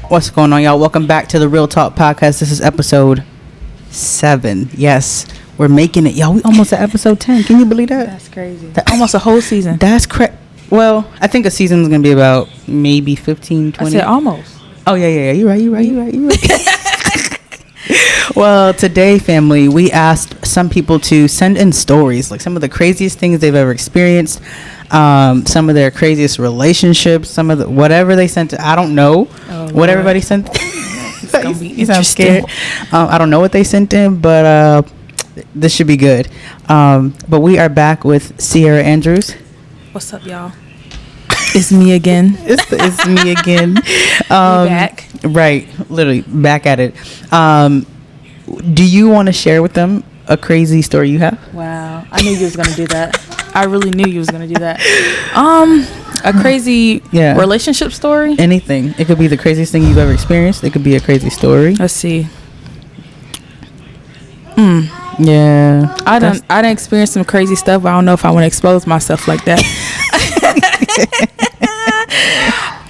What's going on, y'all? Welcome back to the Real Talk Podcast. This is episode 7. Yes, we're making it, y'all. We almost at episode 10. Can you believe that? That's crazy. Almost a whole season. That's well, I think a season is gonna be about maybe 15, 20. I said almost. Oh yeah. You're right. Well, today, family, we asked some people to send in stories, like some of the craziest things they've ever experienced, some of their craziest relationships, some of the whatever they sent. I don't know what everybody sent. It's gonna be You sound interesting. scared. I don't know what they sent in, but this should be good. But we are back with Sierra Andrews. What's up, y'all? It's me again. It's me again. Back. Right, literally back at it. Do you want to share with them a crazy story you have? Wow, I knew you was gonna do that. I really knew you was gonna do that. A crazy relationship story. Anything. It could be the craziest thing you've ever experienced. It could be a crazy story. Let's see. Yeah. I done experienced some crazy stuff, but I don't know if I want to expose myself like that.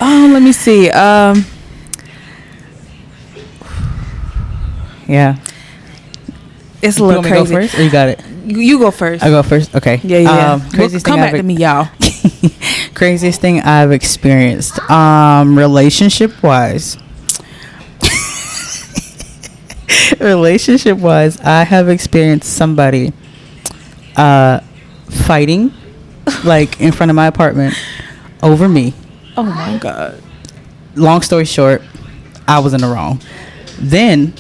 Let me see. Yeah. It's a little crazy. You want me to go first, or you got it? You go first. I go first. Okay. Yeah. Craziest Come thing back to me, y'all. Craziest thing I've experienced, relationship wise. I have experienced somebody fighting, like in front of my apartment, over me. Oh my God. Long story short, I was in the wrong. Then,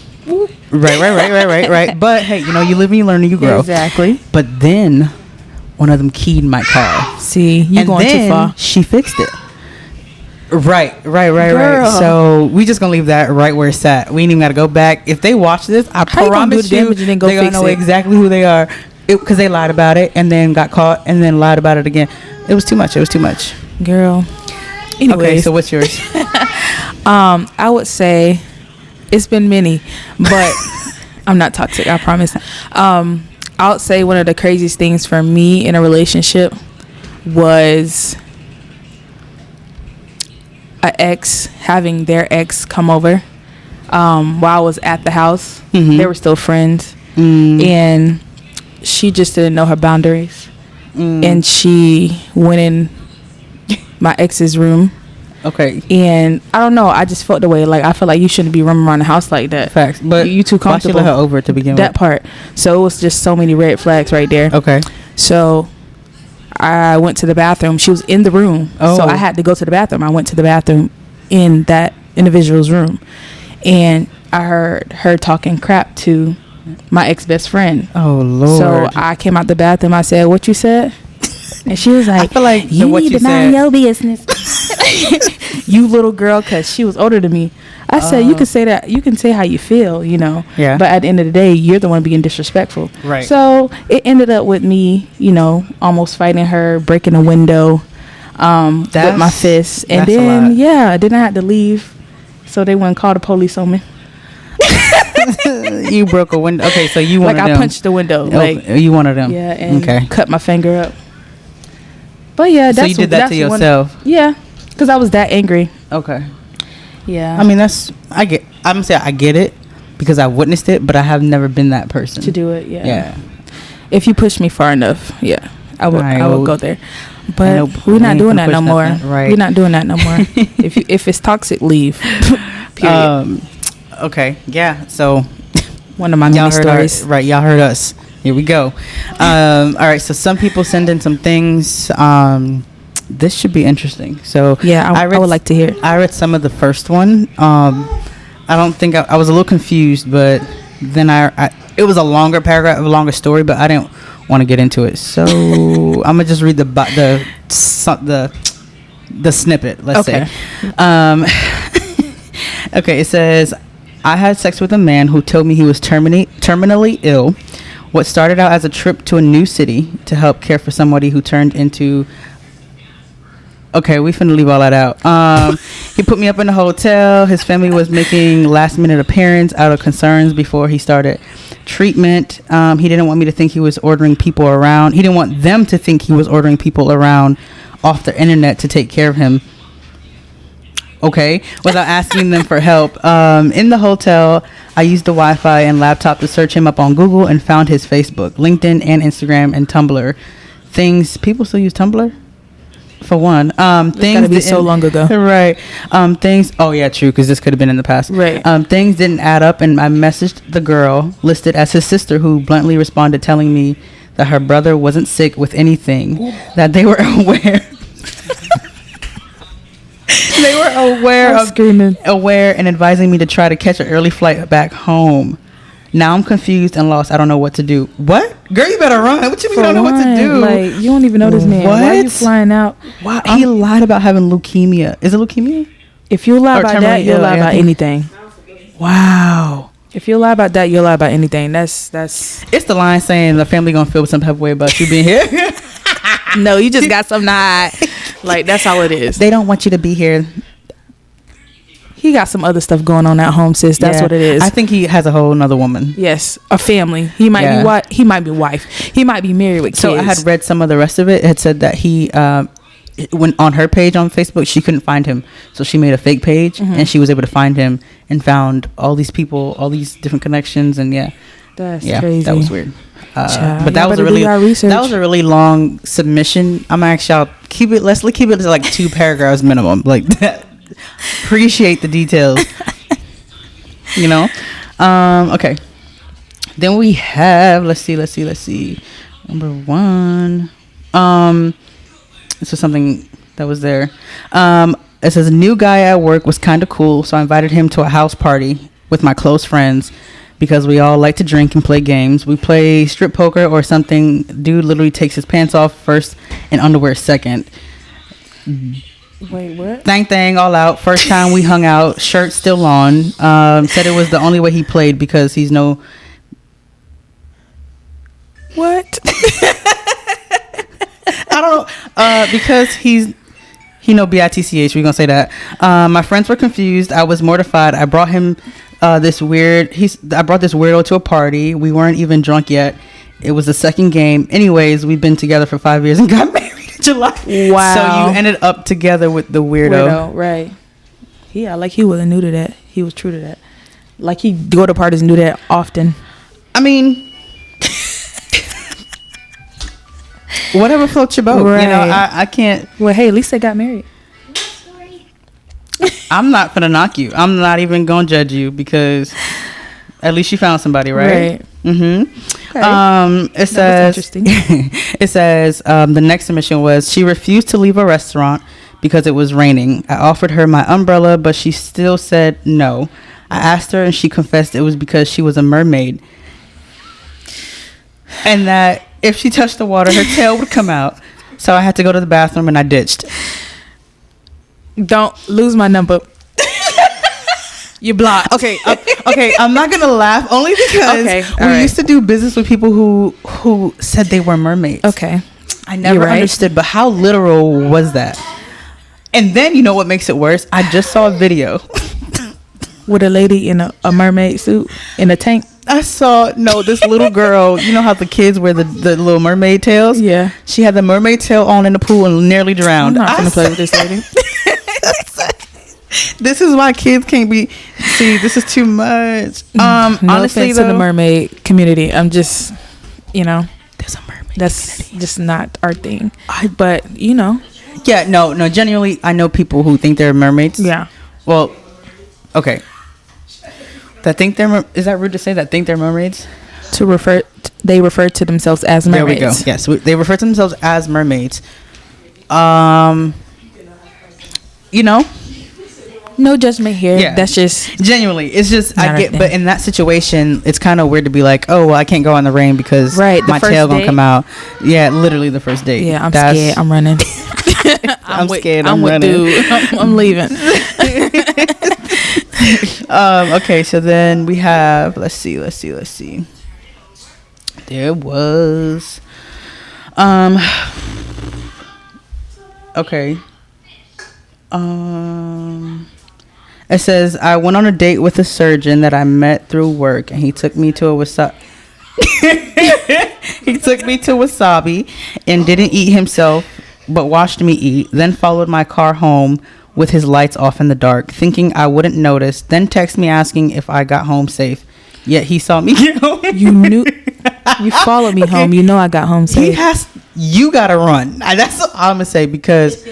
right. But hey, you live and you learn and you grow. Exactly. But then, one of them keyed my car. See, you going too far. She fixed it. Right. Girl. So we just gonna leave that right where it's at. We ain't even gotta go back. If they watch this, I promise you, they're gonna know exactly who they are, because they lied about it and then got caught and then lied about it again. It was too much. Girl. Anyways. Okay, so what's yours? I would say it's been many, but I'm not toxic, I promise. I would say one of the craziest things for me in a relationship was a ex having their ex come over while I was at the house. Mm-hmm. They were still friends, and she just didn't know her boundaries, and she went in my ex's room. Okay. And I don't know, I just felt the way, like, I feel like you shouldn't be roaming around the house like that. Facts. But you too comfortable. Why she let her over to begin with? That part. So it was just so many red flags right there. Okay. So I went to the bathroom. She was in the room. Oh. So I had to go to the bathroom. I went to the bathroom in that individual's room, and I heard her talking crap to my ex-best friend. Oh, Lord. So I came out the bathroom. I said, "What you said?" And she was like, I feel like you what need you to mind said. your business. You little girl, because she was older than me. I said, you can say that. You can say how you feel, Yeah. But at the end of the day, you're the one being disrespectful. Right. So it ended up with me, almost fighting her, breaking a window with my fists. And then, then I had to leave so they wouldn't call the police on me. You broke a window. Okay, so you wanted like I them. punched the window. Like you wanted them. Yeah, and okay. cut my finger up. But yeah, so you did that to yourself. Yeah, because I was that angry. Okay. Yeah. I mean, I'm gonna say I get it because I witnessed it, but I have never been that person to do it. Yeah. Yeah. If you push me far enough, I will go there. But we're not doing that no more. Right. We're not doing that no more. If it's toxic, leave. Period. Okay. Yeah. So one of my many stories. Y'all heard us. Here we go. All right. So some people send in some things. This should be interesting. So yeah, I would like to hear. I read some of the first one. I don't think I was a little confused, but then it was a longer paragraph, a longer story, but I didn't want to get into it. So I'm gonna just read the snippet. Let's say. Okay. It says, I had sex with a man who told me he was terminally ill. What started out as a trip to a new city to help care for somebody who turned into... Okay, we finna leave all that out. He put me up in a hotel. His family was making last-minute appearance out of concerns before he started treatment. He didn't want me to think he was ordering people around. He didn't want them to think he was ordering people around off the internet to take care of him. okay, without asking them for help. In the hotel, I used the Wi-Fi and laptop to search him up on Google and found his Facebook, LinkedIn, and Instagram and Tumblr. Things people still use Tumblr. For one, things gotta be so long ago, right? Things. Oh yeah, true. Because this could have been in the past, right? Things didn't add up, and I messaged the girl listed as his sister, who bluntly responded, telling me that her brother wasn't sick with anything, that they were aware. They were aware and advising me to try to catch an early flight back home. Now I'm confused and lost. I don't know what to do. What? Girl, you better run. What you mean you don't know what to do? Like, you don't even know this man. What? Why are you flying out? Wow, he lied about having leukemia. Is it leukemia? If you lie about that, you'll lie about anything. Wow. If you lie about that, you'll lie about anything. That's. It's the line saying the family gonna feel some type of way about you being here. No, you just got something to hide. Like, that's all it is. They don't want you to be here. He got some other stuff going on at home, sis. That's what it is. I think he has a whole nother woman. Yes, a family. He might be what? He might be wife. He might be married with kids. So I had read some of the rest of it. It had said that he, when on her page on Facebook, she couldn't find him, so she made a fake page, and she was able to find him and found all these people, all these different connections, and that's crazy. That was weird. Child, but that was a really long submission. I'm actually I'll keep it. Let's keep it to like 2 paragraphs minimum. Like that. Appreciate the details. You know. Okay. Then we have let's see. Number 1. This is something that was there. It says a new guy at work was kind of cool, so I invited him to a house party with my close friends because we all like to drink and play games. We play strip poker or something. Dude literally takes his pants off first and underwear second. Wait, what? Thang, all out. First time we hung out, shirt still on. Said it was the only way he played because he's no. What? I don't know. Because he bitch. We're gonna say that. My friends were confused. I was mortified. I brought him I brought this weirdo to a party. We weren't even drunk yet. It was the second game. Anyways, we've been together for 5 years and got married. July. Wow. So you ended up together with the weirdo. Right. Yeah, like he wasn't new to that. He was true to that. Like he go to parties and do that often. I mean, whatever floats your boat. Right. You know, I can't. Well, hey, at least they got married. I'm not gonna knock you. I'm not even gonna judge you because at least you found somebody, right? Mm-hmm. Okay. It says interesting. It says the next submission was she refused to leave a restaurant because it was raining. I offered her my umbrella, but she still said no. I asked her, and she confessed it was because she was a mermaid, and that if she touched the water, her tail would come out. So I had to go to the bathroom, and I ditched. Don't lose my number. You blocked. Okay. I'm not gonna laugh only because we used to do business with people who said they were mermaids. Okay, I never understood, but how literal was that? And then you know what makes it worse? I just saw a video with a lady in a mermaid suit in a tank. I saw this little girl. You know how the kids wear the little mermaid tails? Yeah. She had the mermaid tail on in the pool and nearly drowned. I'm not gonna play with this lady. This is why kids can't be. See, this is too much. No honestly, offense to the mermaid community. I'm just, there's a mermaid. That's community. Just not our thing. But Yeah, no. Genuinely, I know people who think they're mermaids. Yeah. Well, okay. Is that rude to say that think they're mermaids? They refer to themselves as mermaids. There we go. Yes, they refer to themselves as mermaids. No judgment here. Yeah. That's just genuinely. It's just I get, but in that situation, it's kind of weird to be like, oh, well, I can't go in the rain because my tail gonna come out. Yeah, literally the first date. Yeah, I'm scared. I'm running. I'm scared. I'm running. Dude. I'm leaving. Okay, so then we have. Let's see. There was. Okay. It says I went on a date with a surgeon that I met through work, and he took me to a wasabi. He took me to wasabi and didn't eat himself, but watched me eat. Then followed my car home with his lights off in the dark, thinking I wouldn't notice, then text me asking if I got home safe. Yet he saw me get home. You knew. You followed me home. You know I got home safe. You gotta run. That's all I'm gonna say, because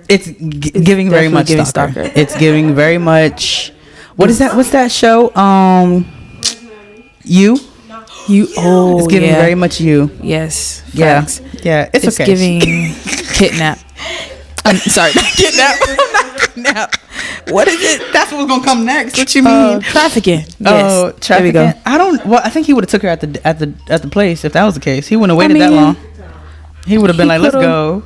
it's giving very much stalker. It's giving very much. What is that? What's that show? You. Oh, it's giving very much you. Yes. Facts. Yeah. It's okay. Giving kidnap. I'm sorry, not kidnap. Not kidnap. What is it? That's what's gonna come next. What you mean? Trafficking. Oh, yes. trafficking. There we go. I think he would have took her at the place if that was the case. He wouldn't have waited that long. He would have been like, "Let's go."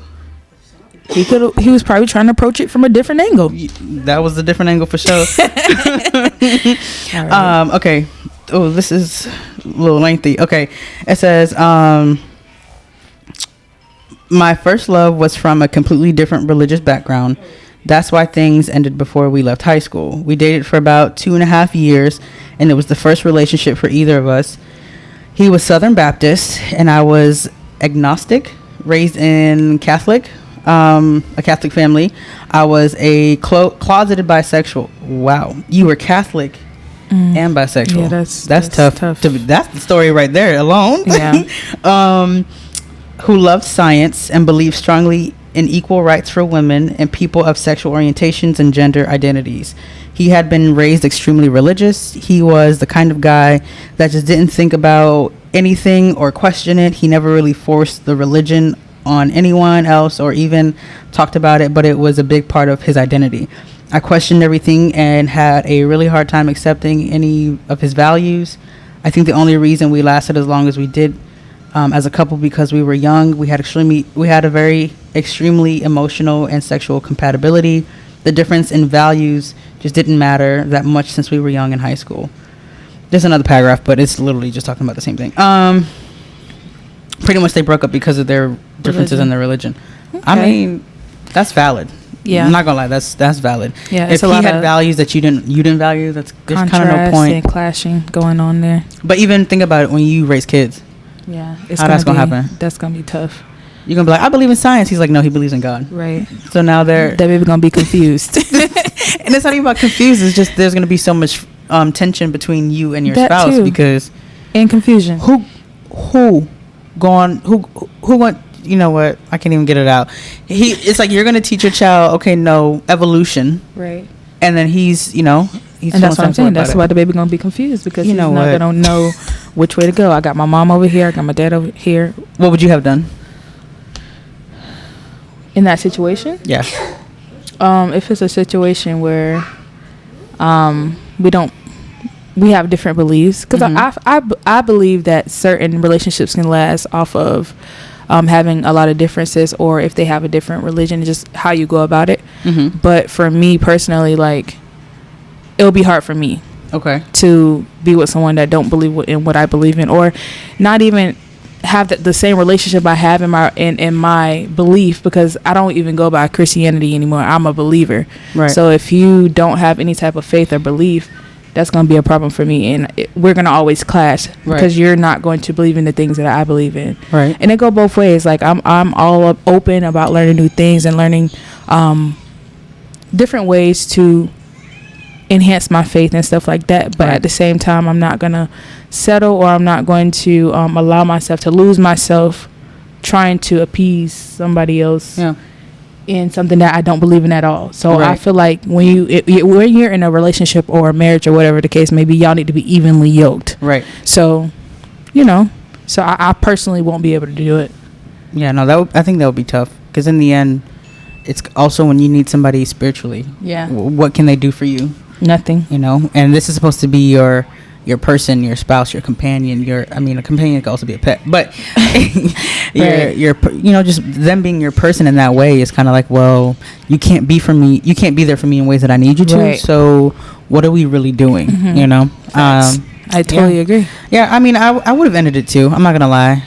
He was probably trying to approach it from a different angle. That was a different angle for sure. Right. Okay. Oh, this is a little lengthy. Okay. It says, my first love was from a completely different religious background. That's why things ended before we left high school. We dated for about 2.5 years, and it was the first relationship for either of us. He was Southern Baptist, and I was agnostic, raised in a Catholic family. I was a closeted bisexual. Wow. You were Catholic and bisexual. Yeah, that's tough. That's the story right there alone. Yeah. Who loved science and believed strongly in equal rights for women and people of sexual orientations and gender identities. He had been raised extremely religious. He was the kind of guy that just didn't think about anything or question it. He never really forced the religion on anyone else or even talked about it, but it was a big part of his identity. I questioned everything and had a really hard time accepting any of his values. I think the only reason we lasted as long as we did as a couple, because we were young, we had a very extremely emotional and sexual compatibility. The difference in values just didn't matter that much since we were young in high school. There's another paragraph, but it's literally just talking about the same thing. Pretty much they broke up because of their differences in their religion. Okay. I mean, that's valid. Yeah, I'm not gonna lie, that's valid. Yeah, if he had values that you didn't value, there's kind of no point. And clashing going on there. But even think about it when you raise kids. Yeah, that's gonna happen. That's gonna be tough. You're gonna be like, I believe in science. He's like, no, he believes in God. Right. So now that baby gonna be confused. And it's not even about confused. It's just there's gonna be so much tension between you and your spouse too. Because and confusion. Who went? You know what? I can't even get it out. It's like you're gonna teach your child, okay, no, evolution. Right. And then he's and that's what I'm saying. That's why the baby gonna be confused because he's not gonna know which way to go. I got my mom over here. I got my dad over here. What would you have done in that situation? Yeah. If it's a situation where we have different beliefs, because I believe that certain relationships can last off of having a lot of differences, or if they have a different religion, just how you go about it. Mm-hmm. But for me personally, like, it'll be hard for me to be with someone that don't believe in what I believe in, or not even have the same relationship I have in my belief, because I don't even go by Christianity anymore. I'm a believer. Right. So if you don't have any type of faith or belief, that's going to be a problem for me, and we're going to always clash because you're not going to believe in the things that I believe in. Right. And it go both ways. Like I'm all open about learning new things and learning different ways to enhance my faith and stuff like that. But at the same time, I'm not going to settle, or I'm not going to allow myself to lose myself trying to appease somebody else. Yeah. In something that I don't believe in at all. So I feel like when you're in a relationship or a marriage or whatever the case may be, y'all need to be evenly yoked. Right. So, I personally won't be able to do it. Yeah, no, I think that would be tough, because in the end, it's also when you need somebody spiritually. Yeah. What can they do for you? Nothing. And this is supposed to be your person, your spouse, your companion. A companion can also be a pet, but just them being your person in that way is kind of like, well, you can't be there for me in ways that I need you to. Right. So what are we really doing? Mm-hmm. I totally agree. Yeah, I would have ended it too. I'm not gonna lie.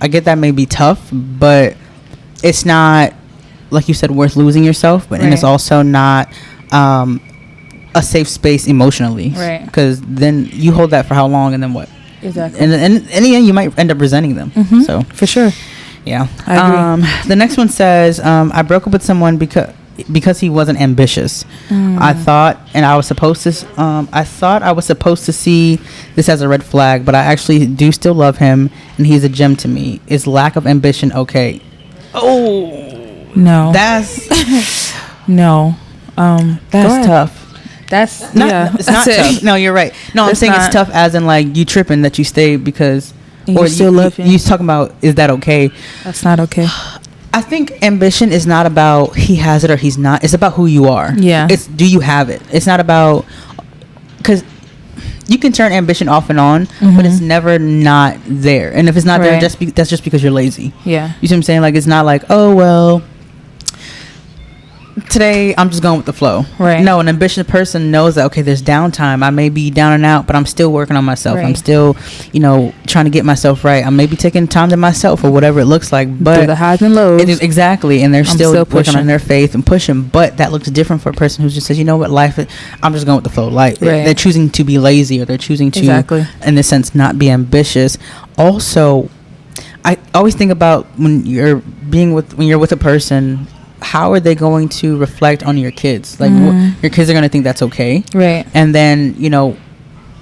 I get that may be tough, but it's not, like you said, worth losing yourself. But and it's also not a safe space emotionally, right? Because then you hold that for how long, and then what? Exactly. And in the end, you might end up resenting them. Mm-hmm. So for sure, yeah. I agree. The next one says, I broke up with someone because because he wasn't ambitious. I thought I was supposed to see this as a red flag, but I actually do still love him, and he's a gem to me. Is lack of ambition okay? Oh No. that's No. that's tough. That's Not, yeah. it's not tough. No, you're right. No, I'm It's saying not. it's tough as in like you tripping that you stay because And you still love him. You talking about is that okay? That's not okay. I think ambition is not about he has it or he's not. It's about who you are. Yeah. It's do you have it? It's not about because you can turn ambition off and on, but it's never not there. And if it's not there, Right. that's just because you're lazy. Yeah. You see what I'm saying? Like it's not like oh well. Today I'm just going with the flow. Right. No, an ambitious person knows that okay, there's downtime. I may be down and out, but I'm still working on myself. Right. I'm still, trying to get myself right. I may be taking time to myself or whatever it looks like. But Through the highs and lows. it is exactly, and they're I'm still working pushing. on their faith and pushing. But that looks different for a person who just says, you know what, life is, I'm just going with the flow. Like Right. they're choosing to be lazy or they're choosing to, Exactly. in this sense, not be ambitious. Also, I always think about when you're with a person. How are they going to reflect on your kids? Like your kids are going to think that's okay, Right. and then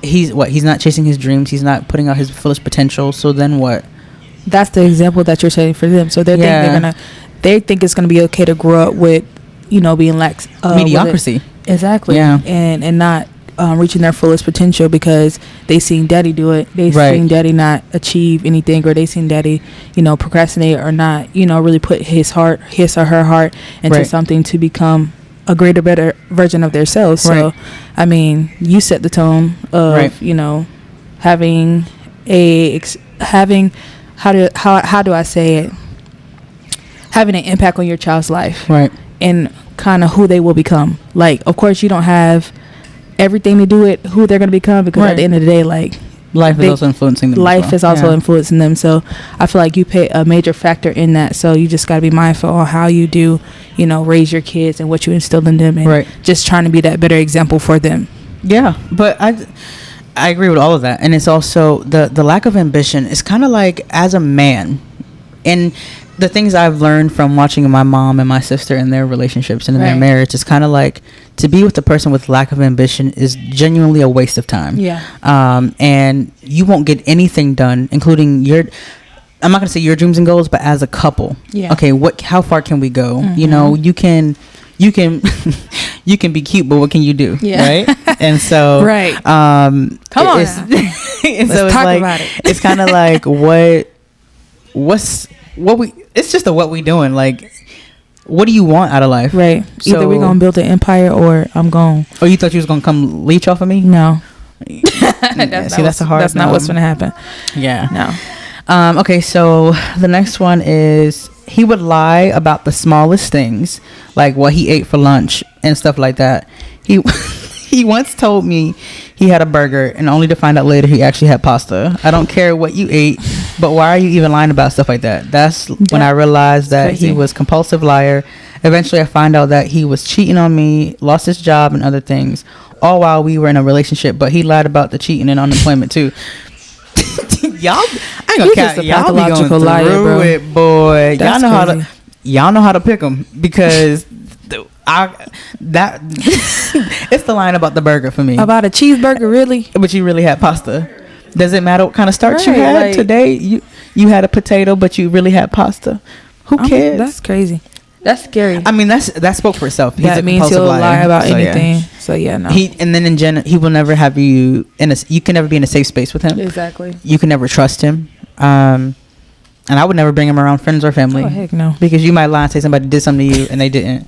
he's not chasing his dreams. He's not putting out his fullest potential. So then what? That's the example that you're setting for them. So they think it's gonna be okay to grow up with, being lax Mediocrity. Exactly. Yeah. And not reaching their fullest potential because they seen daddy do it. They Right. seen daddy not achieve anything, or they seen daddy, procrastinate or not, really put his or her heart into Right. something to become a greater, better version of themselves. So, Right. I mean, you set the tone of, Right. having how do I say it? Having an impact on your child's life. Right. And kind of who they will become. Like, of course, you don't have everything to do with who they're going to become because at the end of the day, like, life is also influencing them. Life is also Yeah. influencing them. So I feel like you play a major factor in that. So you just got to be mindful on how you do, raise your kids and what you instill in them, and Right. just trying to be that better example for them. Yeah, but I agree with all of that, and it's also the lack of ambition is kind of like as a man, and the things I've learned from watching my mom and my sister in their relationships and in their Right. marriage is kind of like to be with a person with lack of ambition is genuinely a waste of time. Yeah. And you won't get anything done, including I'm not gonna say your dreams and goals, but as a couple. Yeah. Okay. How far can we go? You can you can be cute, but what can you do? Yeah. Right. And so Right. Come on it's, now. and Let's so it's talk like about it. it's kind of like it's just what we doing, like what do you want out of life? Right. Either So- we're going to build an empire or I'm gone. Oh, you thought you was gonna come leech off of me? No. That's a hard That's not no. what's going to happen. Yeah. No. Okay, so the next one is he would lie about the smallest things, like what he ate for lunch and stuff like that. He once told me he had a burger and only to find out later he actually had pasta. I don't care what you ate, but why are you even lying about stuff like that? That's when I realized that crazy. he was compulsive liar. Eventually I find out that he was cheating on me, lost his job and other things, all while we were in a relationship, but he lied about the cheating and unemployment too. Y'all, I ain't gonna You count. just a Y'all be going pathological through liar, bro. it, boy. That's Y'all know how to pick them because it's the line about the burger for me. About a cheeseburger, really? But you really had pasta. Does it matter what kind of starch you Right, had like- today? You had a potato, but you really had pasta. Who cares? That's crazy. That's scary. I mean, that spoke for itself. He's a that means compulsive he'll liar. lie about So, yeah. anything. So yeah, no. And then in general, he will never have you you can never be in a safe space with him. Exactly. You can never trust him. And I would never bring him around friends or family. Oh, heck no. Because you might lie and say somebody did something to you and they didn't.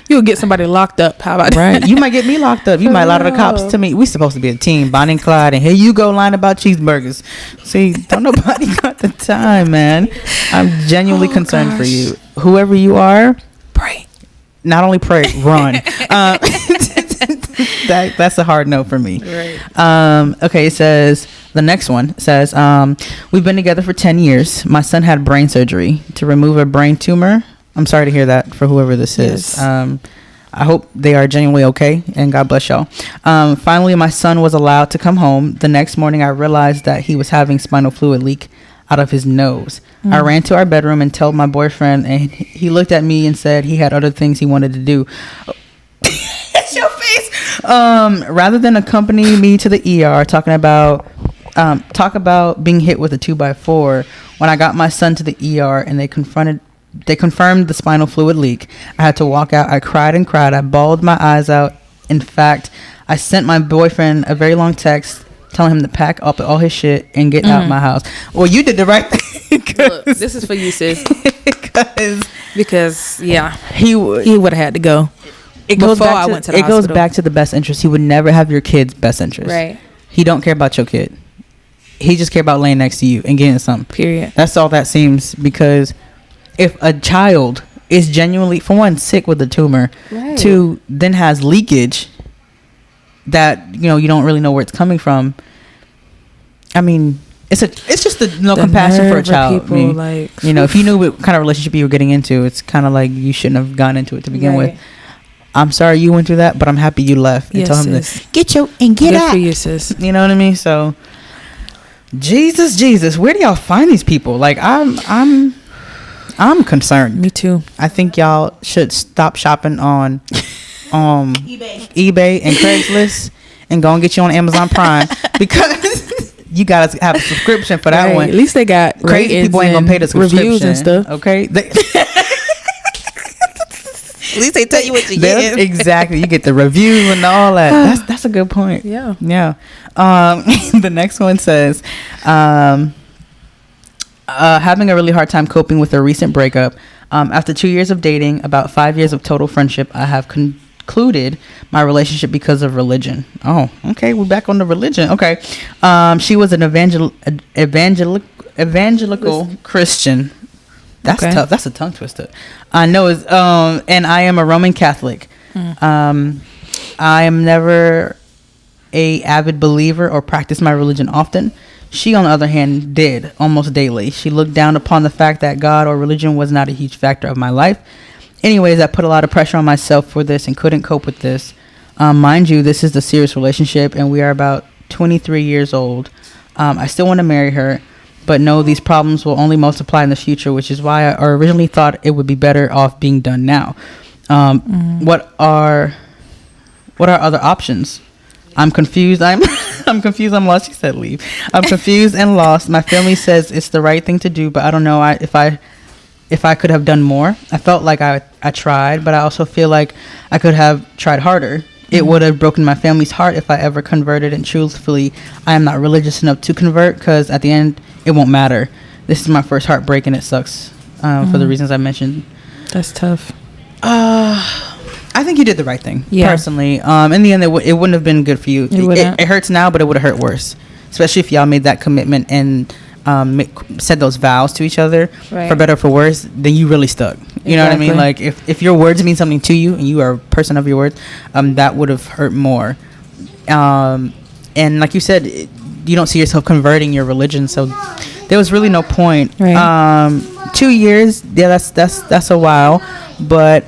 You'll get somebody locked up. How about Right? that? You might get me locked up. You might lie to the cops to me. We supposed to be a team, Bonnie and Clyde, and here you go lying about cheeseburgers. See, don't nobody got the time, man. I'm genuinely concerned for you. Whoever you are, Pray. not only pray, run. That's a hard no for me. Right. Okay, it says the next one says we've been together for 10 years. My son had brain surgery to remove a brain tumor. I'm sorry to hear that for whoever this is. Yes. I hope they are genuinely okay, and God bless y'all. Finally, my son was allowed to come home. The next morning, I realized that he was having spinal fluid leak. out of his nose. I ran to our bedroom and told my boyfriend, and he looked at me and said he had other things he wanted to do. That's your face. Rather than accompany me to the ER, talk about being hit with a 2x4. When I got my son to the ER and they confirmed the spinal fluid leak, I had to walk out. I cried and cried. I bawled my eyes out. In fact, I sent my boyfriend a very long text telling him to pack up all his shit and get out my house. Well, you did the right thing. Look, this is for you, sis. Because yeah, he would have had to go. It goes back to the best interest. He would never have your kid's best interest. Right. He don't care about your kid. He just care about laying next to you and getting something. Period. That's all that seems. Because if a child is genuinely, for one, sick with a tumor, right, two, then has leakage that you don't really know where it's coming from. I mean, it's just no compassion for a child. People, I mean, if you knew what kind of relationship you were getting into, it's kind of like you shouldn't have gone into it to begin with. I'm sorry you went through that, but I'm happy you left. And told him to get out. Good for you, sis. You know what I mean? So, Jesus, where do y'all find these people? Like, I'm concerned. Me too. I think y'all should stop shopping on eBay and Craigslist and go and get you on Amazon Prime because you gotta have a subscription for that one. At least they got crazy people ain't gonna pay the subscription, reviews and stuff. Okay. At least they tell you what you get. Exactly. You get the review and all that. That's a good point. Yeah. The next one says, having a really hard time coping with a recent breakup. After 2 years of dating, about 5 years of total friendship, I have concluded my relationship because of religion. Oh, okay. We're back on the religion. Okay. She was an evangelical Christian. That's tough. That's a tongue twister. I know. And I am a Roman Catholic. I am never a avid believer or practice my religion often. She, on the other hand, did almost daily. She looked down upon the fact that God or religion was not a huge factor of my life. Anyways, I put a lot of pressure on myself for this and couldn't cope with this. Mind you, this is a serious relationship, and we are about 23 years old. I still want to marry her, but know these problems will only multiply in the future, which is why I originally thought it would be better off being done now. What are other options? I'm confused. I'm confused. I'm lost. She said leave. I'm confused and lost. My family says it's the right thing to do, but I don't know if I could have done more. I felt like I tried, but I also feel like I could have tried harder. It would have broken my family's heart if I ever converted, and truthfully, I am not religious enough to convert because at the end, it won't matter. This is my first heartbreak, and it sucks for the reasons I mentioned. That's tough. I think you did the right thing, personally. In the end, it wouldn't have been good for you. It hurts now, but it would have hurt worse, especially if y'all made that commitment and said those vows to each other, for better or for worse. Then you really stuck. You know what I mean? Like if your words mean something to you and you are a person of your words, that would have hurt more. And like you said, you don't see yourself converting your religion, so there was really no point. 2 years, that's a while, but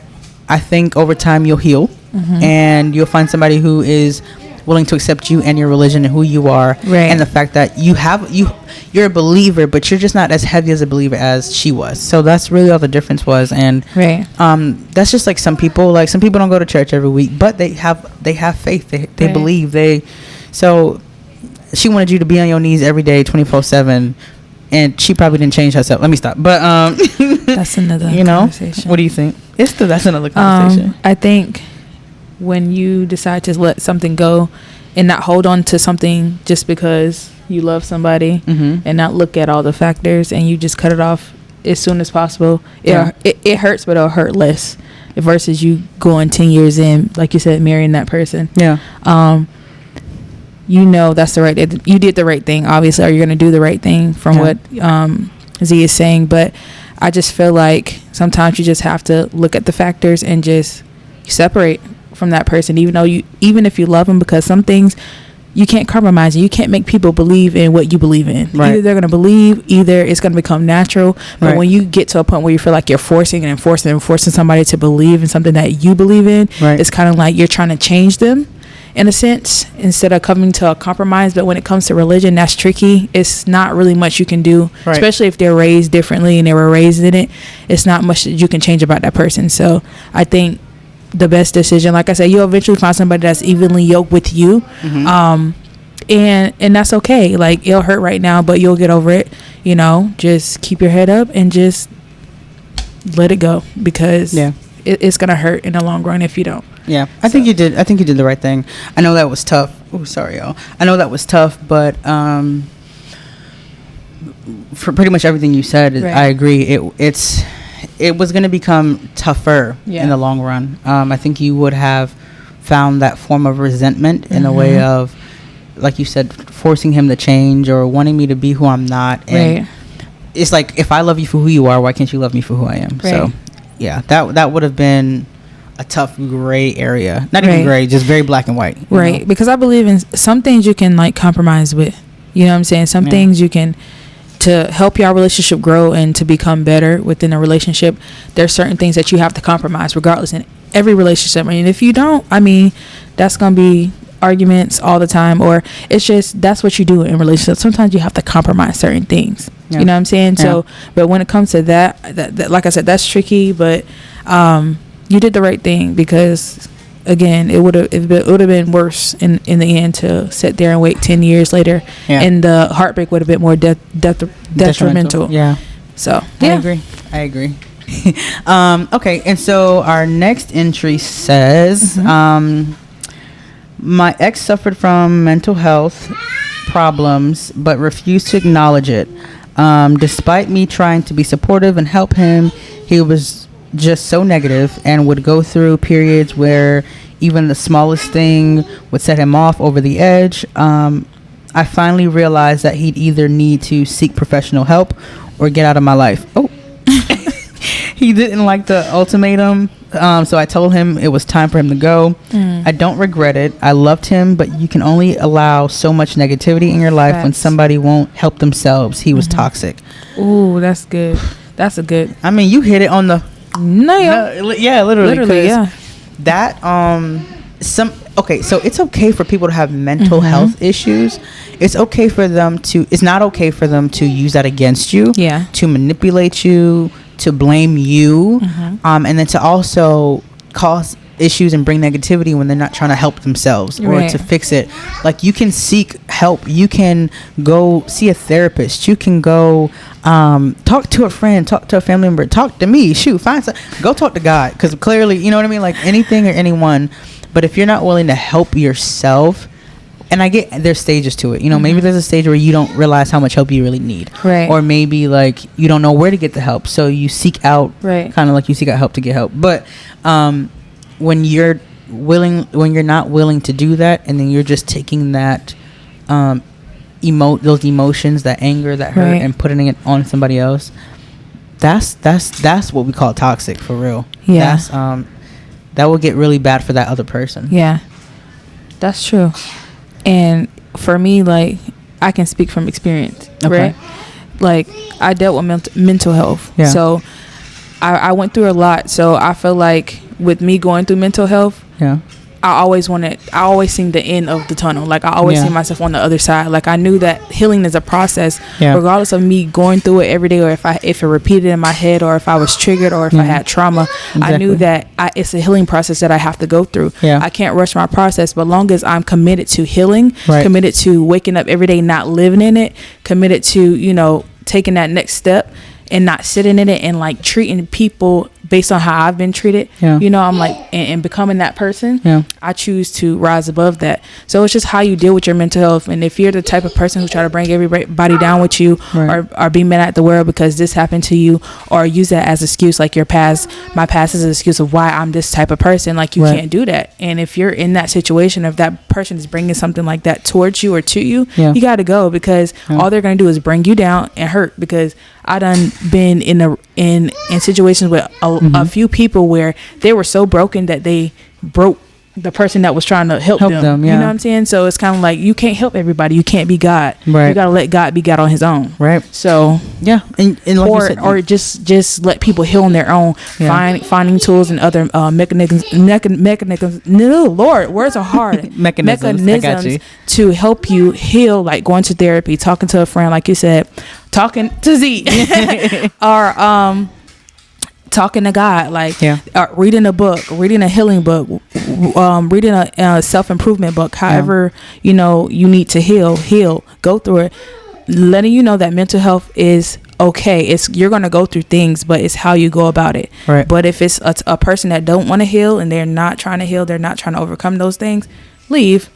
I think over time you'll heal, and you'll find somebody who is willing to accept you and your religion and who you are, and the fact that you're a believer, but you're just not as heavy as a believer as she was. So that's really all the difference was. And that's just like some people. Like some people don't go to church every week, but they have faith. They believe. So she wanted you to be on your knees every day, 24/7. And she probably didn't change herself. Let me stop. But that's another conversation. What do you think? That's another conversation. I think when you decide to let something go and not hold on to something just because you love somebody, and not look at all the factors, and you just cut it off as soon as possible, it hurts, but it'll hurt less versus you going 10 years in, like you said, marrying that person. That's the right, you did the right thing, obviously, or you're going to do the right thing from what Z is saying. But I just feel like sometimes you just have to look at the factors and just separate from that person, even if you love them, because some things you can't compromise, and you can't make people believe in what you believe in. Either they're going to believe, either it's going to become natural. But when you get to a point where you feel like you're forcing somebody to believe in something that you believe in, it's kind of like you're trying to change them. in a sense, instead of coming to a compromise. But when it comes to religion, that's tricky. It's not really much you can do, Right. especially if they're raised differently and they were raised in it. It's not much that you can change about that person. So I think the best decision, like I said, you'll eventually find somebody that's evenly yoked with you. And that's okay. Like, it'll hurt right now, but you'll get over it. Just keep your head up and just let it go, because it's gonna hurt in the long run if you don't. I think you did the right thing. I know that was tough. Oh, sorry, y'all. I know that was tough, but for pretty much everything you said, Right. I agree. It was going to become tougher in the long run. I think you would have found that form of resentment in a way of, like you said, forcing him to change or wanting me to be who I'm not. And Right. it's like, if I love you for who you are, why can't you love me for who I am? Right. So, yeah, that would have been a tough gray area. Not even gray, just very black and white. Right. know? Because I believe in some things you can like compromise with. You know what I'm saying? Some things you can, to help your relationship grow and to become better within a relationship. There's certain things that you have to compromise regardless in every relationship. I mean, if you don't, that's going to be arguments all the time, or it's just, that's what you do in relationships. Sometimes you have to compromise certain things. You know what I'm saying? So, but when it comes to that, like I said, that's tricky, but you did the right thing, because again, it would have been worse in the end to sit there and wait 10 years later, and the heartbreak would have been more detrimental. Yeah. So I agree. Okay, and so our next entry says, my ex suffered from mental health problems but refused to acknowledge it. Despite me trying to be supportive and help him, he was just so negative and would go through periods where even the smallest thing would set him off over the edge. I finally realized that he'd either need to seek professional help or get out of my life. Oh. He didn't like the ultimatum, so I told him it was time for him to go. I don't regret it. I loved him, but you can only allow so much negativity in your life when somebody won't help themselves. He was toxic. Ooh, that's good. That's a good. I mean, you hit it on the... Yeah, literally. yeah. That, okay, so it's okay for people to have mental health issues. It's okay for them to... It's not okay for them to use that against you. Yeah. To manipulate you, to blame you, and then to also cause issues and bring negativity when they're not trying to help themselves or to fix it. Like, you can seek help. You can go see a therapist. You can go talk to a friend, talk to a family member, talk to me. Shoot, go talk to God, because clearly, you know what I mean? Like, anything or anyone. But if you're not willing to help yourself, and I get there's stages to it, maybe there's a stage where you don't realize how much help you really need, or maybe like you don't know where to get the help, so you seek out, kind of like you seek out help to get help. But when you're not willing to do that, and then you're just taking that those emotions, that anger, that hurt, and putting it on somebody else, that's what we call toxic, for real. That's that will get really bad for that other person. That's true. And for me, like, I can speak from experience, right? Like, I dealt with mental health. So I went through a lot. So I feel like with me going through mental health, I always seen the end of the tunnel. Like, I always see myself on the other side. Like, I knew that healing is a process, regardless of me going through it every day, or if it repeated in my head, or if I was triggered, or if I had trauma. I knew that it's a healing process that I have to go through. I can't rush my process, but long as I'm committed to healing, committed to waking up every day, not living in it, committed to, taking that next step and not sitting in it and like treating people based on how I've been treated, I'm like, and becoming that person, I choose to rise above that. So it's just how you deal with your mental health. And if you're the type of person who try to bring everybody down with you, or be mad at the world because this happened to you, or use that as excuse, like my past is an excuse of why I'm this type of person, like, you can't do that. And if you're in that situation, if that person is bringing something like that towards you or to you, you got to go, because all they're going to do is bring you down and hurt. Because I done been in situations with a few people where they were so broken that they broke the person that was trying to help them. Yeah. You know what I'm saying? So it's kind of like, you can't help everybody. You can't be God. Right. You got to let God be God on his own. Right. So yeah. And like you said, or just let people heal on their own. Yeah. Finding tools and other mechanisms. No, Lord, words are hard. Mechanisms. I got you. To help you heal, like going to therapy, talking to a friend, like you said, talking to Z, or talking to God, like reading a book, reading a healing book, reading a self-improvement book, however you need to heal, go through it, letting you know that mental health is okay. You're going to go through things, but it's how you go about it. Right. But if it's a person that don't want to heal and they're not trying to heal, they're not trying to overcome those things, leave.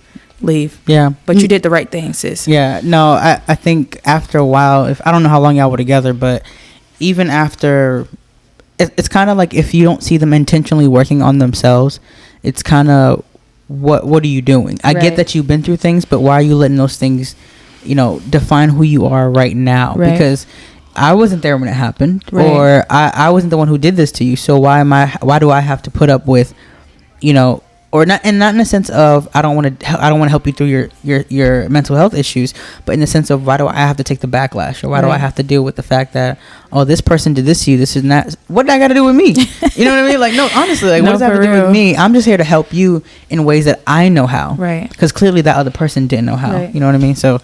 Yeah. But you did the right thing, sis. Yeah. No, I think after a while, if I don't know how long y'all were together, but even after, it's kind of like, if you don't see them intentionally working on themselves, it's kind of, what are you doing? I get that you've been through things, but why are you letting those things, define who you are right now? Right. Because I wasn't there when it happened, right. or I wasn't the one who did this to you. So why do I have to put up with, or not, and not in the sense of I don't want to help you through your mental health issues, but in the sense of, why do I have to take the backlash, or why do I have to deal with the fact that, oh, this person did this to you, this is not, what did I got to do with me? You know what I mean? Like, no, honestly, like, what does that have to do with me? I'm just here to help you in ways that I know how, right? Because clearly that other person didn't know how. You know what I mean? So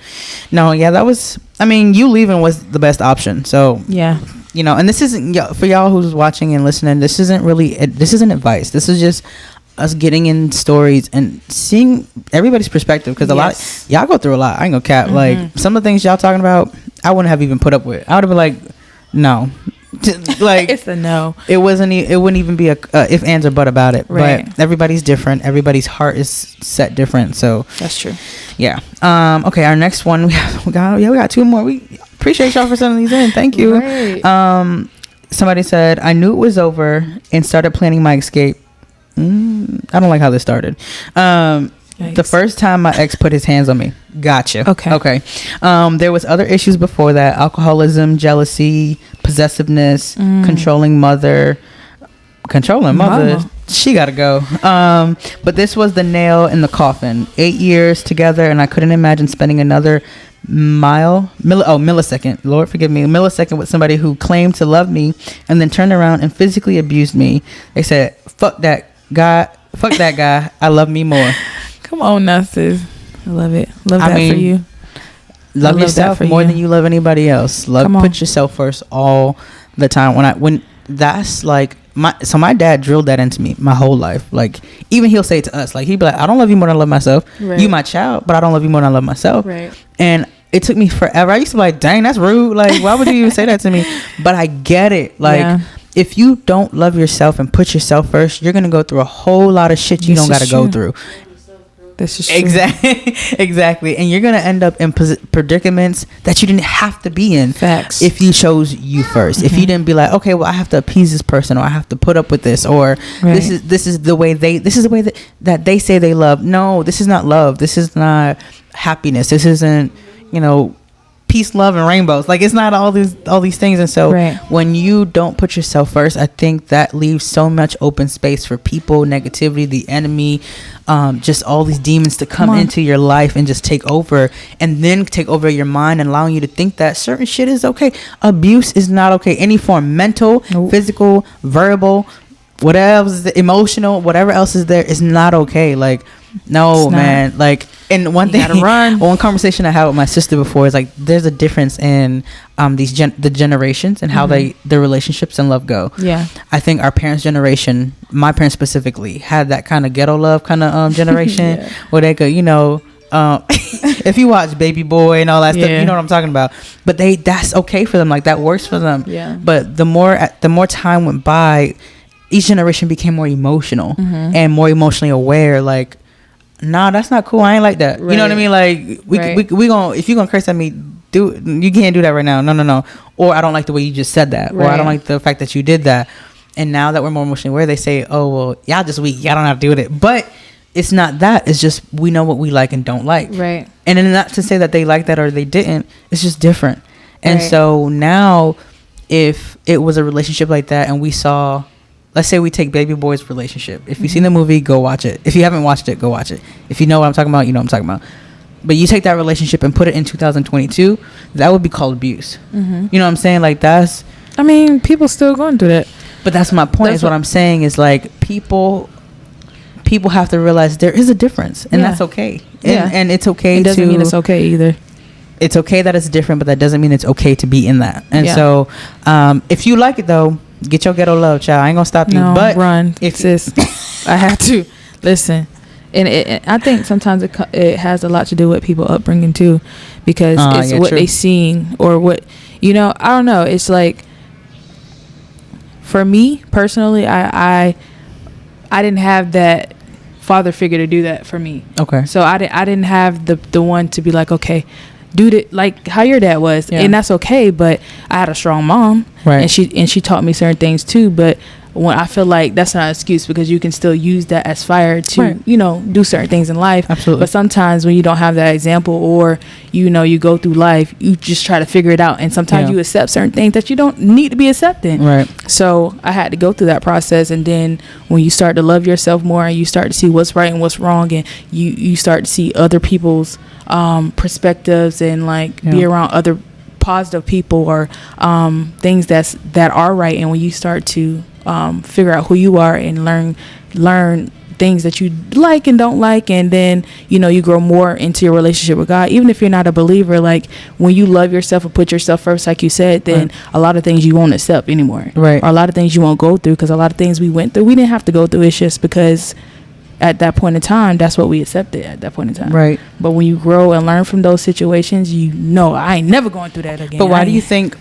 no, yeah, that was, I mean, you leaving was the best option. So yeah, and this isn't, for y'all who's watching and listening, this isn't advice. This is just us getting in stories and seeing everybody's perspective, because a lot y'all go through a lot. I ain't gonna cap. Like, some of the things y'all talking about, I wouldn't have even put up with. I would have been like, no. Like, it's a no. It wouldn't even be a if, ands, or but about it. Right. But everybody's different. Everybody's heart is set different. So that's true. Yeah. Okay. Our next one, we got two more. We appreciate y'all for sending these in. Thank you. Right. Somebody said, I knew it was over and started planning my escape. I don't like how this started. The first time my ex put his hands on me. Gotcha. Okay. There was other issues before that: alcoholism, jealousy, possessiveness, controlling mother. She gotta go. But this was the nail in the coffin. 8 years together, and I couldn't imagine spending another millisecond. Lord forgive me, a millisecond with somebody who claimed to love me and then turned around and physically abused me. They said, "Fuck that guy. I love me more." Come on, now, sis. I love it. Love that for you. Love yourself more than you love anybody else. Put yourself first all the time. When that's like my dad drilled that into me my whole life. Like, even he'll say to us, like, he'd be like, I don't love you more than I love myself. Right. You my child, but I don't love you more than I love myself. Right. And it took me forever. I used to be like, dang, that's rude. Like, why would you even say that to me? But I get it. Like, if you don't love yourself and put yourself first, you're gonna go through a whole lot of shit you don't gotta go through. This is true. Exactly. And you're gonna end up in predicaments that you didn't have to be in. Facts. If you chose you first. If you didn't be like, okay, well, I have to appease this person, or I have to put up with this, or this is the way that they say they love. No, this is not love. This is not happiness. This isn't, peace, love, and rainbows. Like, it's not all these things. And so when you don't put yourself first, I think that leaves so much open space for people, negativity, the enemy, just all these demons to come into your life and just take over, and then take over your mind and allowing you to think that certain shit is okay. Abuse is not okay. Any form, mental, physical, verbal, whatever else is emotional, whatever else is there, is not okay. Like, no, man. Like, and one conversation I had with my sister before is like, there's a difference in the generations and how the relationships and love go. Yeah, I think our parents' generation, my parents specifically, had that kind of ghetto love kind of generation where they could, if you watch Baby Boy and all that stuff, you know what I'm talking about. But that's okay for them. Like, that works for them. Yeah. But the more time went by, each generation became more emotional and more emotionally aware. Like, nah, that's not cool. I ain't like that. Right. You know what I mean? Like, we gonna, if you gonna curse at me, you can't do that right now. No. Or I don't like the way you just said that. Right. Or I don't like the fact that you did that. And now that we're more emotionally aware, they say, oh, well, y'all just weak. Y'all don't have to deal with it. But it's not that. It's just, we know what we like and don't like. Right. And then not to say that they like that or they didn't. It's just different. And so now, if it was a relationship like that and we saw let's say we take Baby Boy's relationship. If you've seen the movie, go watch it. If you haven't watched it, go watch it. If you know what I'm talking about, you know what I'm talking about. But you take that relationship and put it in 2022, that would be called abuse. You know what I'm saying? Like, that's... I mean, people still going through that. But that's my point. Is what I'm saying is, like, people have to realize there is a difference, and that's okay. And it's okay. It doesn't mean it's okay either. It's okay that it's different, but that doesn't mean it's okay to be in that. And so, if you like it though, get your ghetto love, child. I ain't gonna stop you. No, but run, sis. I have to listen, and I think sometimes it has a lot to do with people upbringing too, because it's what they seeing or what I don't know. It's like, for me personally, I didn't have that father figure to do that for me. Okay. So I didn't have the one to be like, okay, do it like how your dad was, and that's okay. But I had a strong mom, right? And she taught me certain things too. But when I feel like that's not an excuse, because you can still use that as fire to do certain things in life. Absolutely. But sometimes when you don't have that example, or you go through life, you just try to figure it out, and sometimes you accept certain things that you don't need to be accepting. Right. So I had to go through that process, and then when you start to love yourself more, and you start to see what's right and what's wrong, and you start to see other people's perspectives, and like be around other positive people, or things that are right. And when you start to figure out who you are and learn things that you like and don't like, and then you grow more into your relationship with God. Even if you're not a believer, like when you love yourself and put yourself first, like you said, then a lot of things you won't accept anymore, right? Or a lot of things you won't go through, because a lot of things we went through, we didn't have to go through. It's just because at that point in time, that's what we accepted at that point in time. Right. But when you grow and learn from those situations, I ain't never going through that again. But why do you think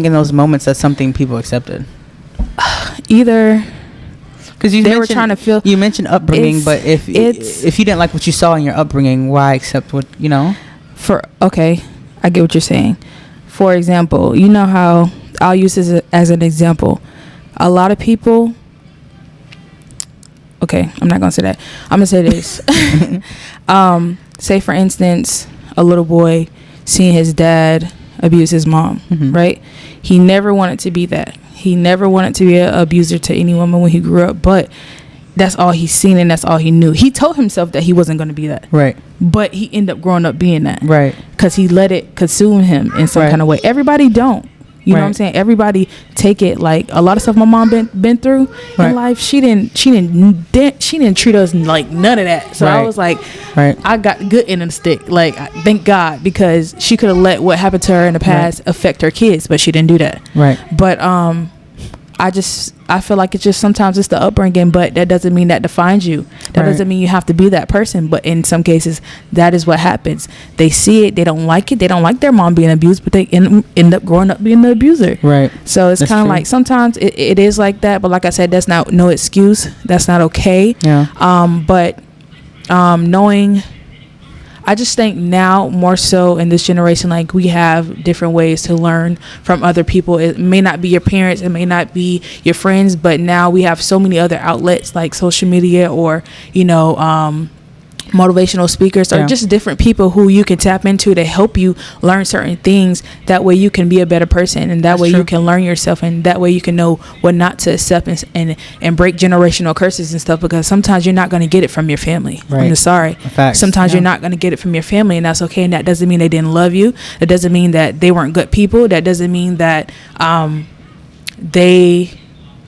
in those moments that's something people accepted? Either because they were trying to feel. You mentioned upbringing, but if you didn't like what you saw in your upbringing, why accept what Okay, I get what you're saying. For example, you know how I'll use this as an example. A lot of people. Okay, I'm not gonna say that. I'm gonna say this. Say for instance, a little boy seeing his dad abuse his mom, right? He never wanted to be that. He never wanted to be an abuser to any woman when he grew up, but that's all he's seen, and that's all he knew. He told himself that he wasn't going to be that. Right. But he ended up growing up being that. Right. Because he let it consume him in some kind of way. Everybody don't. You know what I'm saying? Everybody take it like a lot of stuff my mom been through in life. She didn't treat us like none of that. So I was like, I got good end of the stick. Like, thank God, because she could have let what happened to her in the past affect her kids, but she didn't do that. Right. But I feel like it's just sometimes it's the upbringing, but that doesn't mean that defines you. That doesn't mean you have to be that person. But in some cases, that is what happens. They see it, they don't like it, they don't like their mom being abused, but they end up growing up being the abuser. Right. So it's kind of like sometimes it is like that. But like I said, that's not no excuse. That's not okay. Yeah. But knowing. I just think now more so in this generation, like we have different ways to learn from other people. It may not be your parents, it may not be your friends, but now we have so many other outlets like social media or, motivational speakers or just different people who you can tap into to help you learn certain things. That way you can be a better person, and that way you can learn yourself, and that way you can know what not to accept and break generational curses and stuff, because sometimes you're not going to get it from your family. Right. I'm sorry. Sometimes you're not going to get it from your family, and that's okay. And that doesn't mean they didn't love you. That doesn't mean that they weren't good people. That doesn't mean that they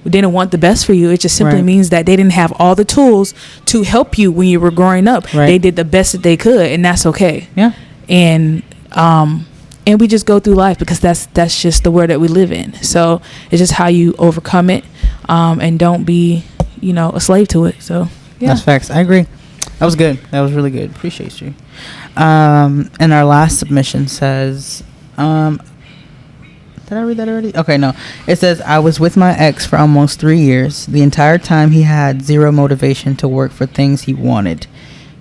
didn't want the best for you. It just simply means that they didn't have all the tools to help you when you were growing up. They did the best that they could, and that's okay. Yeah. And we just go through life because that's just the world that we live in. So it's just how you overcome it, and don't be a slave to it. So that's facts. I agree. That was good. That was really good. Appreciate you. And our last submission says, did I read that already? Okay, no. It says, I was with my ex for almost 3 years. The entire time he had zero motivation to work for things he wanted.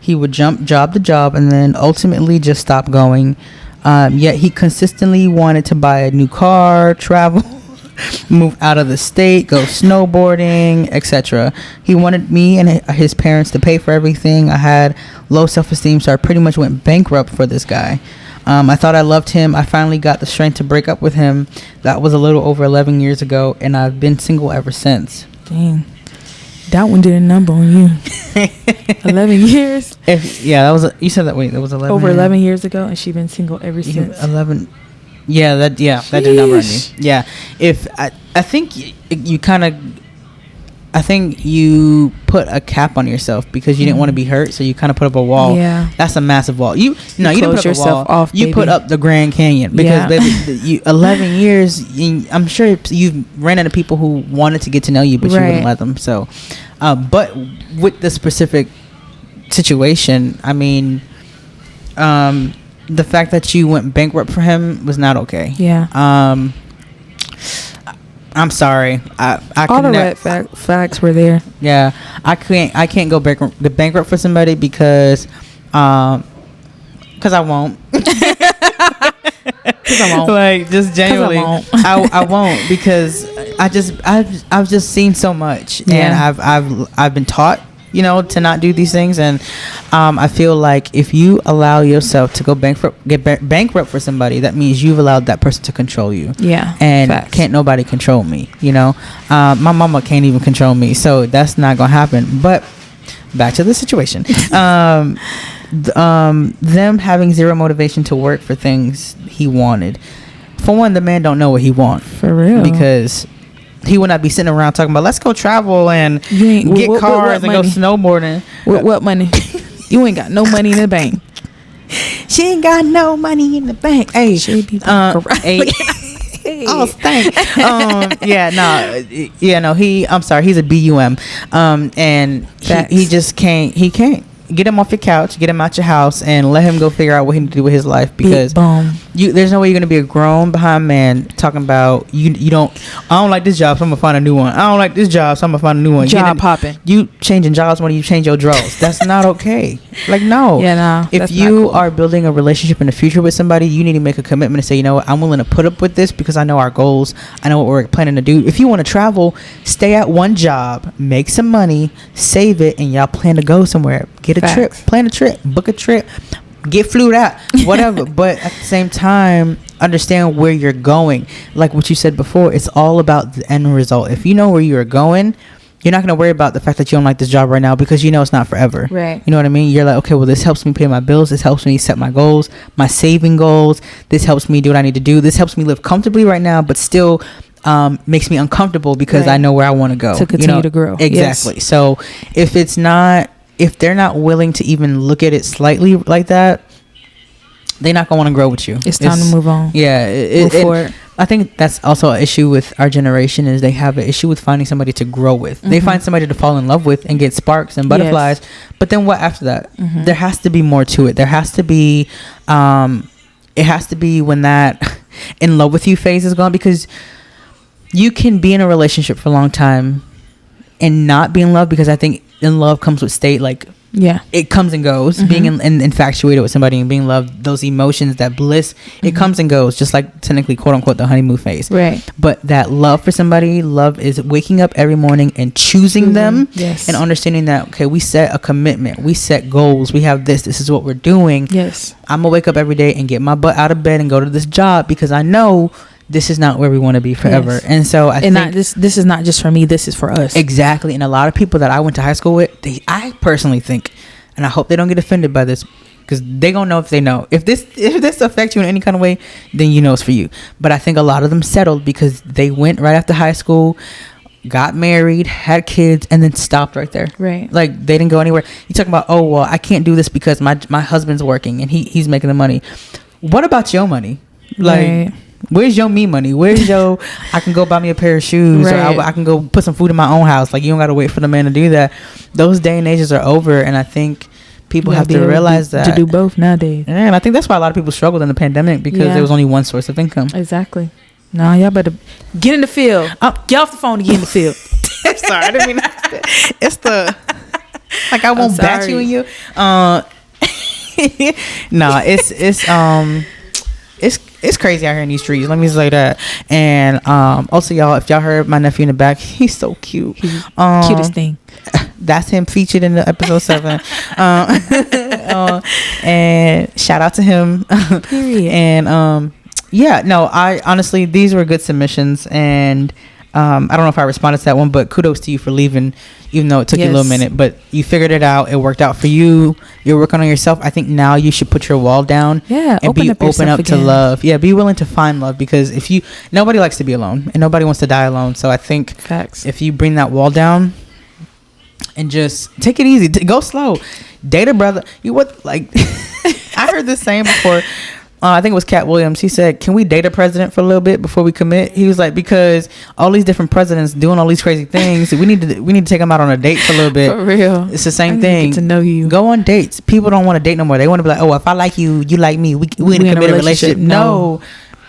He would jump job to job and then ultimately just stop going. Yet he consistently wanted to buy a new car, travel, move out of the state, go snowboarding, etc. He wanted me and his parents to pay for everything. I had low self-esteem, so I pretty much went bankrupt for this guy. I thought I loved him. I finally got the strength to break up with him. That was a little over 11 years ago, and I've been single ever since. Dang. That one did a number on you. 11 years. You said that. Wait, that was 11. Over 11 years ago, and she been single ever since. 11. Yeah, that did a number on you. Yeah, if I think you kind of. I think you put a cap on yourself because you didn't want to be hurt, so you kind of put up a wall. Yeah, that's a massive wall. You didn't put up yourself a wall. Off, you put up the Grand Canyon because baby, 11 years. I'm sure you've ran into people who wanted to get to know you, but you wouldn't let them. So, but with the specific situation, I mean, the fact that you went bankrupt for him was not okay. Yeah. I'm sorry. I all the red facts were there. Yeah, I can't go bankrupt for somebody because I won't. Like, just genuinely, I won't because I've just seen so much, and I've been taught, to not do these things, and I feel like if you allow yourself to go get bankrupt for somebody, that means you've allowed that person to control you. Yeah, and facts. Can't nobody control me. My mama can't even control me, so that's not gonna happen. But back to the situation. Them having zero motivation to work for things he wanted. For one, the man don't know what he want for real, because he would not be sitting around talking about let's go travel and get cars and go snowboarding. What money? You ain't got no money in the bank. She ain't got no money in the bank. Hey, oh, stank. I'm sorry, he's a bum. And he just can't. He can't get him off your couch, get him out your house, and let him go figure out what he needs to do with his life. Because there's no way you're gonna be a grown behind man talking about I don't like this job, so I'm gonna find a new one. I don't like this job, so I'm gonna find a new one. Job hopping. You changing jobs when you change your drawers. That's not okay. Like, no. Yeah, no. If you are building a relationship in the future with somebody, you need to make a commitment and say, you know what, I'm willing to put up with this because I know our goals. I know what we're planning to do. If you want to travel, stay at one job, make some money, save it, and y'all plan to go somewhere. Get a trip, plan a trip, book a trip, get flued out, whatever. But at the same time, understand where you're going. Like what you said before, it's all about the end result. If you know where you're going, you're not going to worry about the fact that you don't like this job right now because you know it's not forever. Right. You know what I mean? You're like, okay, well, this helps me pay my bills. This helps me set my goals, my saving goals. This helps me do what I need to do. This helps me live comfortably right now, but still makes me uncomfortable because I know where I want to go. To continue to grow. Exactly. Yes. So if they're not willing to even look at it slightly like that, they're not going to want to grow with you. It's time to move on. Yeah. I think that's also an issue with our generation is they have an issue with finding somebody to grow with. Mm-hmm. They find somebody to fall in love with and get sparks and butterflies. Yes. But then what after that? Mm-hmm. There has to be more to it. There has to be, it has to be when that in love with you phase is gone, because you can be in a relationship for a long time and not be in love, because I think in love comes with state, like, it comes and goes. Mm-hmm. Being infatuated with somebody and being loved, those emotions, that bliss, it comes and goes, just like technically, quote unquote, the honeymoon phase. Right. But that love for somebody, love is waking up every morning and choosing them. Yes. And understanding that, okay, we set a commitment, we set goals, we have this is what we're doing. Yes. I'm gonna wake up every day and get my butt out of bed and go to this job because I know this is not where we want to be forever. Yes. And so I think this is not just for me, this is for us. Exactly. And a lot of people that I went to high school with, I personally think, and I hope they don't get offended by this, because they gonna know if they know. If this affects you in any kind of way, then you know it's for you. But I think a lot of them settled because they went right after high school, got married, had kids, and then stopped right there. Right. Like, they didn't go anywhere. You talking about, oh, well, I can't do this because my husband's working and he's making the money. What about your money? Like, right. Where's your me money? Where's your I can go buy me a pair of shoes, right. Or I can go put some food in my own house? Like, you don't got to wait for the man to do that. Those day and ages are over, and I think people have to realize that to do both nowadays. Yeah, and I think that's why a lot of people struggled in the pandemic, because there was only one source of income. Exactly. No, y'all better get in the field. Get off the phone and get in the field. I'm sorry, I didn't mean that. It's the like I won't bat you and you. No, it's crazy out here in these streets. Let me say that. And also, y'all, if y'all heard my nephew in the back, he's so cute. He's cutest thing. That's him featured in the episode 7. And shout out to him. Period. And I honestly, these were good submissions, and I don't know if I responded to that one, but kudos to you for leaving, even though it took you a little minute. But you figured it out. It worked out for you. You're working on yourself. I think now you should put your wall down. Yeah, and be open up to love. Yeah, be willing to find love, because nobody likes to be alone, and nobody wants to die alone. So I think if you bring that wall down and just take it easy, go slow, date a brother. I heard this saying before. I think it was Cat Williams. He said, "Can we date a president for a little bit before we commit?" He was like, "Because all these different presidents doing all these crazy things, we need to take them out on a date for a little bit." For real, it's the same thing. Get to know you. Go on dates. People don't want to date no more. They want to be like, "Oh, if I like you, you like me. We in a committed relationship." No.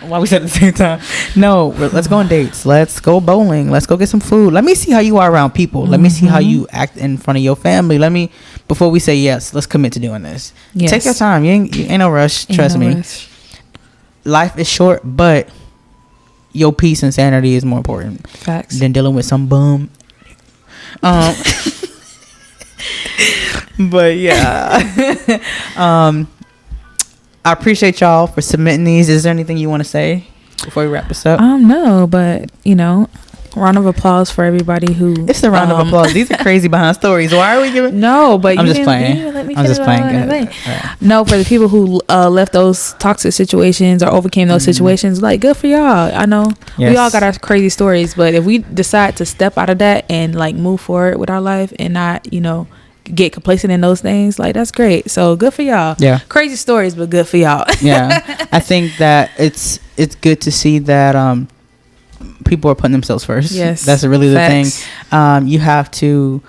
Why we said at the same time? No. Let's go on dates. Let's go bowling. Let's go get some food. Let me see how you are around people. Let me see how you act in front of your family. Before we say yes, let's commit to doing this. Yes. Take your time. You ain't no rush. Trust me. Rush. Life is short, but your peace and sanity is more important. Facts. Than dealing with some bum. But yeah. I appreciate y'all for submitting these. Is there anything you want to say before we wrap this up? No, but round of applause for everybody who. It's a round of applause. These are crazy behind stories. Why are we giving? No, but I'm just playing. I'm just playing. Right. No, for the people who left those toxic situations or overcame those situations, good for y'all. I know we all got our crazy stories, but if we decide to step out of that and move forward with our life and not, get complacent in those things, that's great. So good for y'all. Yeah. Crazy stories, but good for y'all. Yeah. I think that it's good to see that people are putting themselves first. Yes. That's really the thing. You have to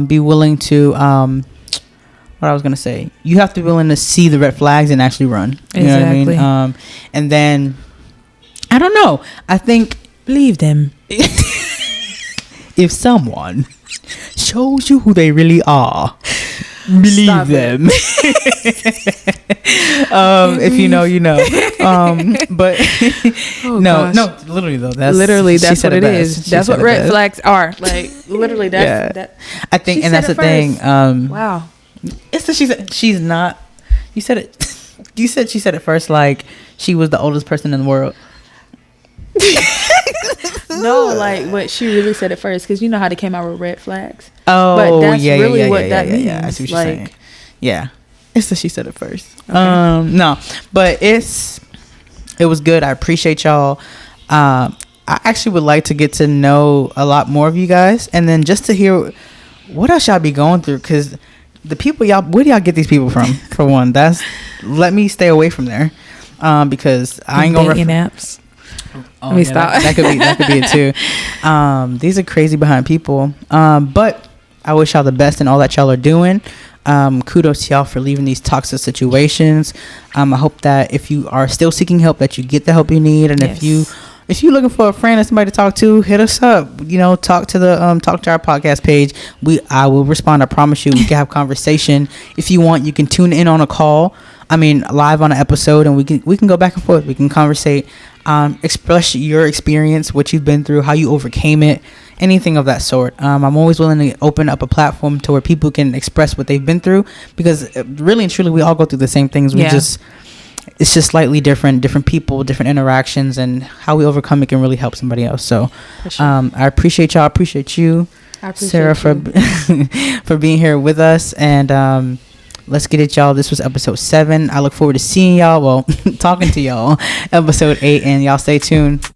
be willing to what I was gonna say. You have to be willing to see the red flags and actually run. You know what I mean? And then I don't know. I think believe them. If someone shows you who they really are, believe them. If you know, you know. But no, literally though. That's what it is. That's what red flags are. Literally, that's that. I think, and that's the thing. Wow. It's that she's not. You said it. You said she said it first. Like she was the oldest person in the world. No, but she really said it first, because you know how they came out with red flags. Oh, but that's yeah, really yeah, what yeah, that yeah, means. yeah. I see what you're saying. Yeah, it's that she said it first. Okay. No, but it was good. I appreciate y'all. I actually would like to get to know a lot more of you guys, and then just to hear what else y'all be going through, because the people where do y'all get these people from? For one, let me stay away from there, because I ain't gonna apps. Let me stop. That could be it too. These are crazy behind people. But I wish y'all the best in all that y'all are doing. Kudos to y'all for leaving these toxic situations. I hope that if you are still seeking help, that you get the help you need. And if you're looking for a friend or somebody to talk to, hit us up. Talk to our podcast page. I will respond. I promise you. We can have conversation. If you want, you can tune in on a call. Live on an episode, and we can go back and forth. We can conversate, express your experience, what you've been through, how you overcame it, anything of that sort. I'm always willing to open up a platform to where people can express what they've been through, because really and truly, we all go through the same things. It's just slightly different people, different interactions, and how we overcome it can really help somebody else. So, I appreciate y'all. I appreciate you, Sarah, for being here with us. And let's get it, y'all. This was episode 7. I look forward to seeing y'all. Well, talking to y'all. Episode 8, and y'all stay tuned.